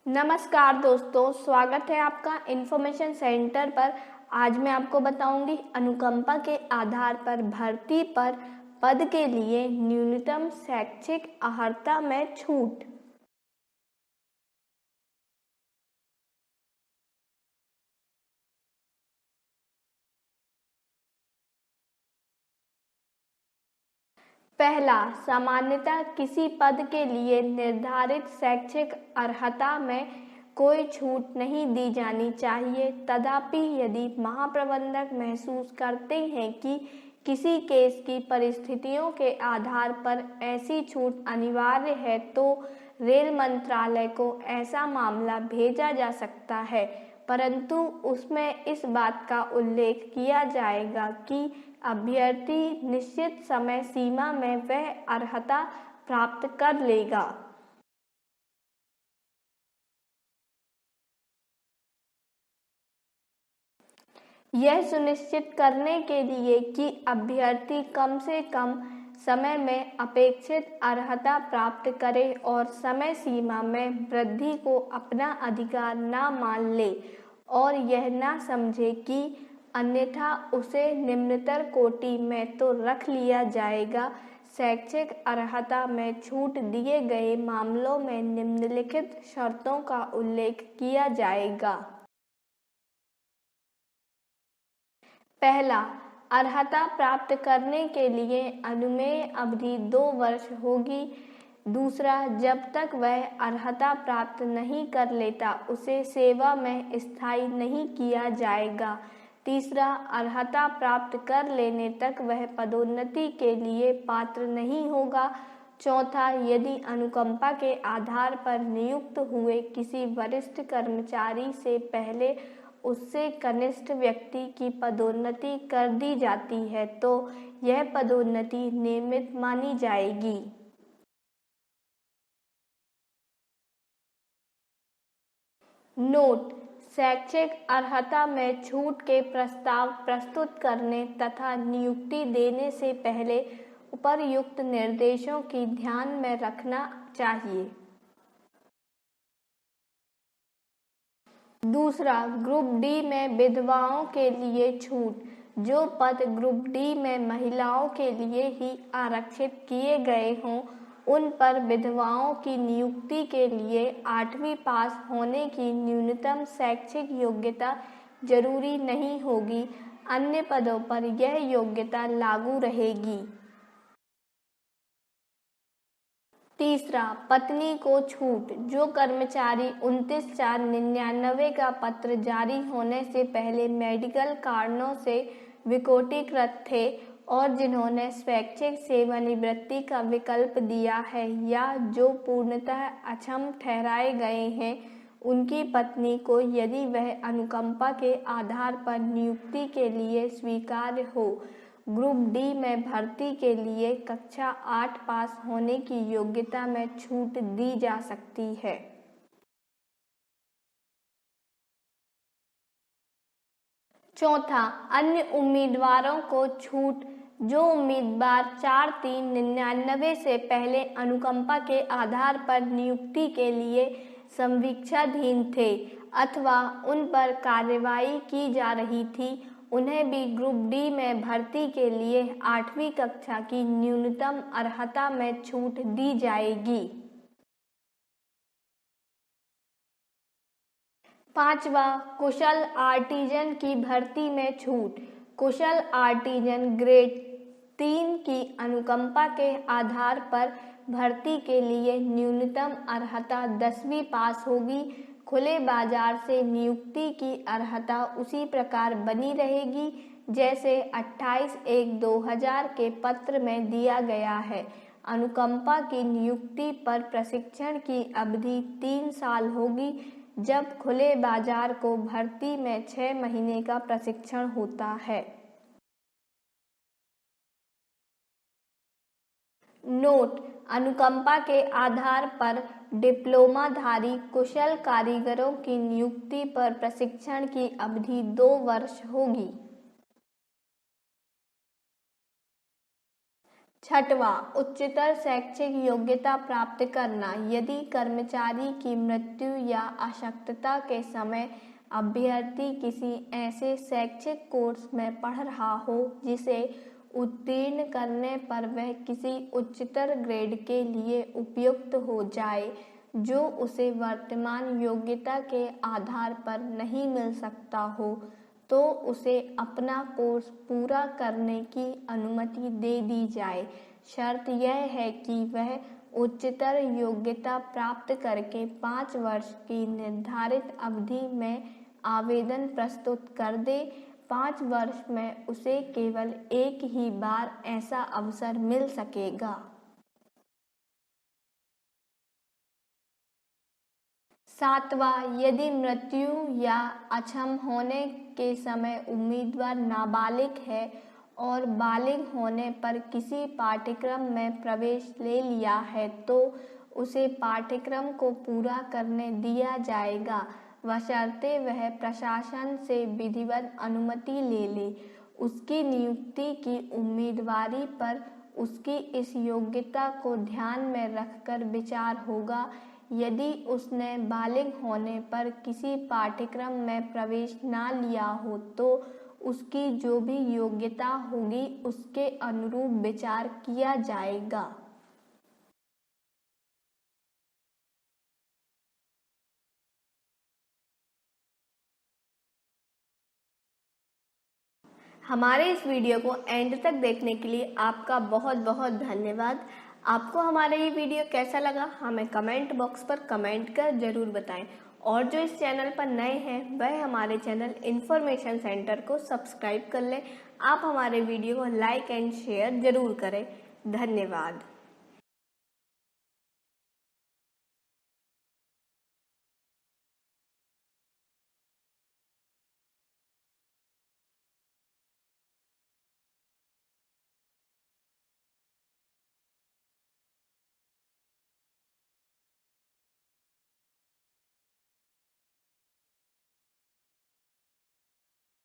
नमस्कार दोस्तों, स्वागत है आपका इन्फॉर्मेशन सेंटर पर। आज मैं आपको बताऊंगी अनुकंपा के आधार पर भर्ती पर पद के लिए न्यूनतम शैक्षिक अर्हता में छूट। पहला, सामान्यतः किसी पद के लिए निर्धारित शैक्षिक अर्हता में कोई छूट नहीं दी जानी चाहिए। तथापि यदि महाप्रबंधक महसूस करते हैं कि किसी केस की परिस्थितियों के आधार पर ऐसी छूट अनिवार्य है तो रेल मंत्रालय को ऐसा मामला भेजा जा सकता है, परंतु उसमें इस बात का उल्लेख किया जाएगा कि अभ्यर्थी निश्चित समय सीमा में वह अर्हता प्राप्त कर लेगा। यह सुनिश्चित करने के लिए कि अभ्यर्थी कम से कम समय में अपेक्षित अर्हता प्राप्त करे और समय सीमा में वृद्धि को अपना अधिकार न मान ले और यह न समझे कि अन्यथा उसे निम्नतर कोटि में तो रख लिया जाएगा। शैक्षिक अर्हता में छूट दिए गए मामलों में निम्नलिखित शर्तों का उल्लेख किया जाएगा। पहला, अर्हता प्राप्त करने के लिए अनुमेय अवधि 2 वर्ष होगी। दूसरा, जब तक वह अर्हता प्राप्त नहीं कर लेता उसे सेवा में स्थायी नहीं किया जाएगा। तीसरा, अर्हता प्राप्त कर लेने तक वह पदोन्नति के लिए पात्र नहीं होगा। चौथा, यदि अनुकंपा के आधार पर नियुक्त हुए किसी वरिष्ठ कर्मचारी से पहले उससे कनिष्ठ व्यक्ति की पदोन्नति कर दी जाती है तो यह पदोन्नति नियमित मानी जाएगी। नोट: शैक्षिक अर्हता में छूट के प्रस्ताव प्रस्तुत करने तथा नियुक्ति देने से पहले उपर्युक्त निर्देशों की ध्यान में रखना चाहिए। दूसरा, ग्रुप डी में विधवाओं के लिए छूट। जो पद ग्रुप डी में महिलाओं के लिए ही आरक्षित किए गए हों उन पर विधवाओं की नियुक्ति के लिए 8वीं पास होने की न्यूनतम शैक्षिक योग्यता जरूरी नहीं होगी। अन्य पदों पर यह योग्यता लागू रहेगी। तीसरा, पत्नी को छूट। जो कर्मचारी 29/4/99 का पत्र जारी होने से पहले मेडिकल कारणों से विकोटीकृत थे और जिन्होंने स्वैच्छिक सेवानिवृत्ति का विकल्प दिया है या जो पूर्णतः अक्षम ठहराए गए हैं, उनकी पत्नी को यदि वह अनुकंपा के आधार पर नियुक्ति के लिए स्वीकार्य हो, ग्रुप डी में भर्ती के लिए कक्षा 8 पास होने की योग्यता में छूट दी जा सकती है। चौथा, अन्य उम्मीदवारों को छूट। जो उम्मीदवार 4/3/99 से पहले अनुकंपा के आधार पर नियुक्ति के लिए संवीक्षाधीन थे अथवा उन पर कार्रवाई की जा रही थी, उन्हें भी ग्रुप डी में भर्ती के लिए 8वीं कक्षा की न्यूनतम अर्हता में छूट दी जाएगी। पांचवा, कुशल आर्टिजन की भर्ती में छूट। कुशल आर्टिजन ग्रेड 3 की अनुकंपा के आधार पर भर्ती के लिए न्यूनतम अर्हता 10वीं पास होगी। खुले बाजार से नियुक्ति की अर्हता उसी प्रकार बनी रहेगी जैसे 28/1/2000 के पत्र में दिया गया है। अनुकंपा की नियुक्ति पर प्रशिक्षण की अवधि 3 साल होगी, जब खुले बाजार को भर्ती में 6 महीने का प्रशिक्षण होता है। नोट: अनुकंपा के आधार पर डिप्लोमाधारी कुशल कारीगरों की नियुक्ति पर प्रशिक्षण की अवधि 2 वर्ष होगी। छठवां, उच्चतर शैक्षिक योग्यता प्राप्त करना। यदि कर्मचारी की मृत्यु या अशक्तता के समय अभ्यर्थी किसी ऐसे शैक्षिक कोर्स में पढ़ रहा हो जिसे उत्तीर्ण करने पर वह किसी उच्चतर ग्रेड के लिए उपयुक्त हो जाए, जो उसे वर्तमान योग्यता के आधार पर नहीं मिल सकता हो, तो उसे अपना कोर्स पूरा करने की अनुमति दे दी जाए। शर्त यह है कि वह उच्चतर योग्यता प्राप्त करके 5 वर्ष की निर्धारित अवधि में आवेदन प्रस्तुत कर दे। 5 वर्ष में उसे केवल एक ही बार ऐसा अवसर मिल सकेगा। सातवां, यदि मृत्यु या अक्षम होने के समय उम्मीदवार नाबालिग है और बालिग होने पर किसी पाठ्यक्रम में प्रवेश ले लिया है, तो उसे पाठ्यक्रम को पूरा करने दिया जाएगा, बशर्ते वह प्रशासन से विधिवत अनुमति ले ले। उसकी नियुक्ति की उम्मीदवारी पर उसकी इस योग्यता को ध्यान में रखकर विचार होगा। यदि उसने बालिग होने पर किसी पाठ्यक्रम में प्रवेश ना लिया हो, तो उसकी जो भी योग्यता होगी उसके अनुरूप विचार किया जाएगा। हमारे इस वीडियो को एंड तक देखने के लिए आपका बहुत बहुत धन्यवाद। आपको हमारा ये वीडियो कैसा लगा हमें कमेंट बॉक्स पर कमेंट कर ज़रूर बताएं, और जो इस चैनल पर नए हैं वह हमारे चैनल इन्फॉर्मेशन सेंटर को सब्सक्राइब कर लें। आप हमारे वीडियो को लाइक एंड शेयर ज़रूर करें। धन्यवाद।